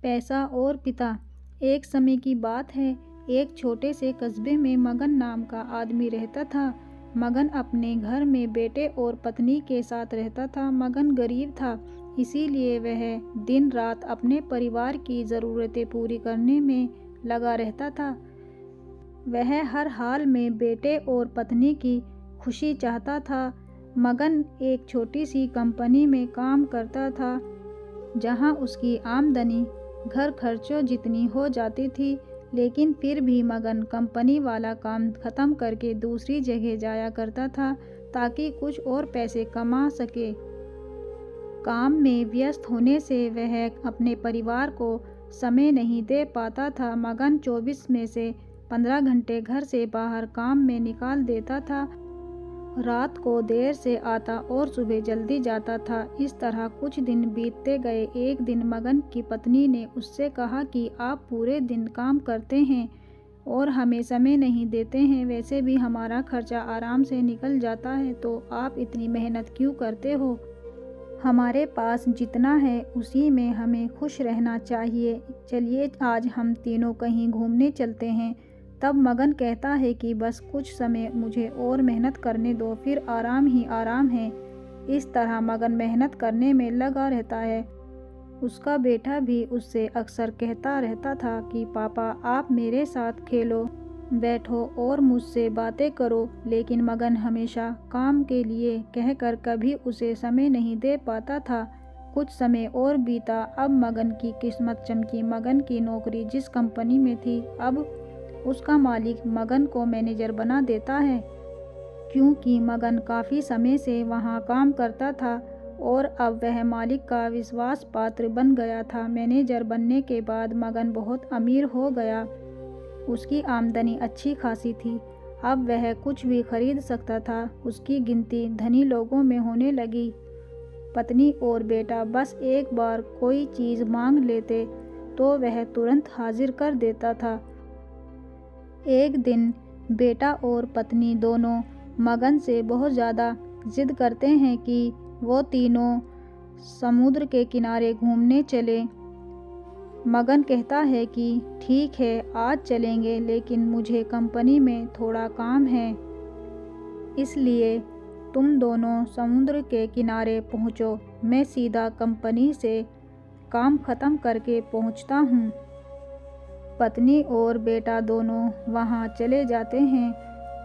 पैसा और पिता। एक समय की बात है, एक छोटे से कस्बे में मगन नाम का आदमी रहता था। मगन अपने घर में बेटे और पत्नी के साथ रहता था। मगन गरीब था, इसीलिए वह दिन रात अपने परिवार की ज़रूरतें पूरी करने में लगा रहता था। वह हर हाल में बेटे और पत्नी की खुशी चाहता था। मगन एक छोटी सी कंपनी में काम करता था, जहां उसकी आमदनी घर खर्चों जितनी हो जाती थी, लेकिन फिर भी मगन कंपनी वाला काम ख़त्म करके दूसरी जगह जाया करता था ताकि कुछ और पैसे कमा सके। काम में व्यस्त होने से वह अपने परिवार को समय नहीं दे पाता था। मगन 24 में से 15 घंटे घर से बाहर काम में निकाल देता था। रात को देर से आता और सुबह जल्दी जाता था। इस तरह कुछ दिन बीतते गए। एक दिन मगन की पत्नी ने उससे कहा कि आप पूरे दिन काम करते हैं और हमें समय नहीं देते हैं, वैसे भी हमारा खर्चा आराम से निकल जाता है, तो आप इतनी मेहनत क्यों करते हो? हमारे पास जितना है उसी में हमें खुश रहना चाहिए। चलिए आज हम तीनों कहीं घूमने चलते हैं। तब मगन कहता है कि बस कुछ समय मुझे और मेहनत करने दो, फिर आराम ही आराम है। इस तरह मगन मेहनत करने में लगा रहता है। उसका बेटा भी उससे अक्सर कहता रहता था कि पापा आप मेरे साथ खेलो, बैठो और मुझसे बातें करो, लेकिन मगन हमेशा काम के लिए कहकर कभी उसे समय नहीं दे पाता था। कुछ समय और बीता। अब मगन की किस्मत चमकी। मगन की नौकरी जिस कंपनी में थी, अब उसका मालिक मगन को मैनेजर बना देता है, क्योंकि मगन काफ़ी समय से वहाँ काम करता था और अब वह मालिक का विश्वास पात्र बन गया था। मैनेजर बनने के बाद मगन बहुत अमीर हो गया। उसकी आमदनी अच्छी खासी थी। अब वह कुछ भी खरीद सकता था। उसकी गिनती धनी लोगों में होने लगी। पत्नी और बेटा बस एक बार कोई चीज़ मांग लेते तो वह तुरंत हाजिर कर देता था। एक दिन बेटा और पत्नी दोनों मगन से बहुत ज़्यादा जिद करते हैं कि वो तीनों समुद्र के किनारे घूमने चले। मगन कहता है कि ठीक है आज चलेंगे, लेकिन मुझे कंपनी में थोड़ा काम है, इसलिए तुम दोनों समुद्र के किनारे पहुँचो, मैं सीधा कंपनी से काम ख़त्म करके पहुँचता हूँ। पत्नी और बेटा दोनों वहाँ चले जाते हैं।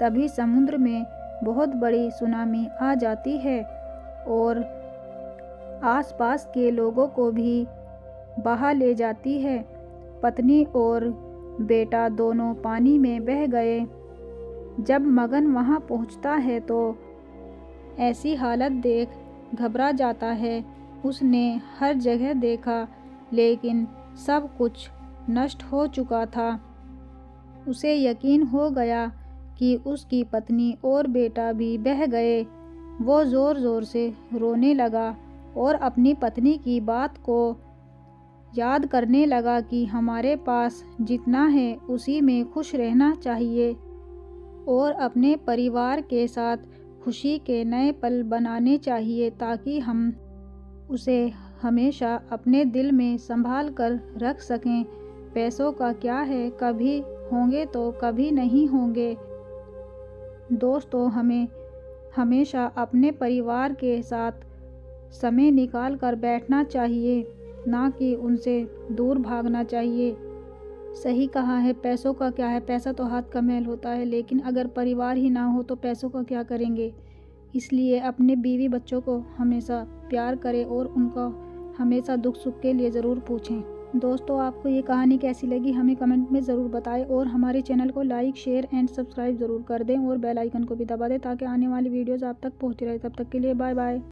तभी समुद्र में बहुत बड़ी सुनामी आ जाती है और आसपास के लोगों को भी बहा ले जाती है। पत्नी और बेटा दोनों पानी में बह गए। जब मगन वहाँ पहुँचता है तो ऐसी हालत देख घबरा जाता है। उसने हर जगह देखा, लेकिन सब कुछ नष्ट हो चुका था। उसे यकीन हो गया कि उसकी पत्नी और बेटा भी बह गए। वो ज़ोर ज़ोर से रोने लगा और अपनी पत्नी की बात को याद करने लगा कि हमारे पास जितना है उसी में खुश रहना चाहिए और अपने परिवार के साथ खुशी के नए पल बनाने चाहिए, ताकि हम उसे हमेशा अपने दिल में संभाल कर रख सकें। पैसों का क्या है, कभी होंगे तो कभी नहीं होंगे। दोस्तों, हमें हमेशा अपने परिवार के साथ समय निकाल कर बैठना चाहिए, ना कि उनसे दूर भागना चाहिए। सही कहा है, पैसों का क्या है, पैसा तो हाथ का मैल होता है, लेकिन अगर परिवार ही ना हो तो पैसों का क्या करेंगे। इसलिए अपने बीवी बच्चों को हमेशा प्यार करें और उनका हमेशा दुख सुख के लिए ज़रूर पूछें। दोस्तों, आपको ये कहानी कैसी लगी हमें कमेंट में ज़रूर बताएं और हमारे चैनल को लाइक शेयर एंड सब्सक्राइब ज़रूर कर दें और बेल आइकन को भी दबा दें ताकि आने वाली वीडियोज़ आप तक पहुँचती रहे। तब तक के लिए बाय बाय।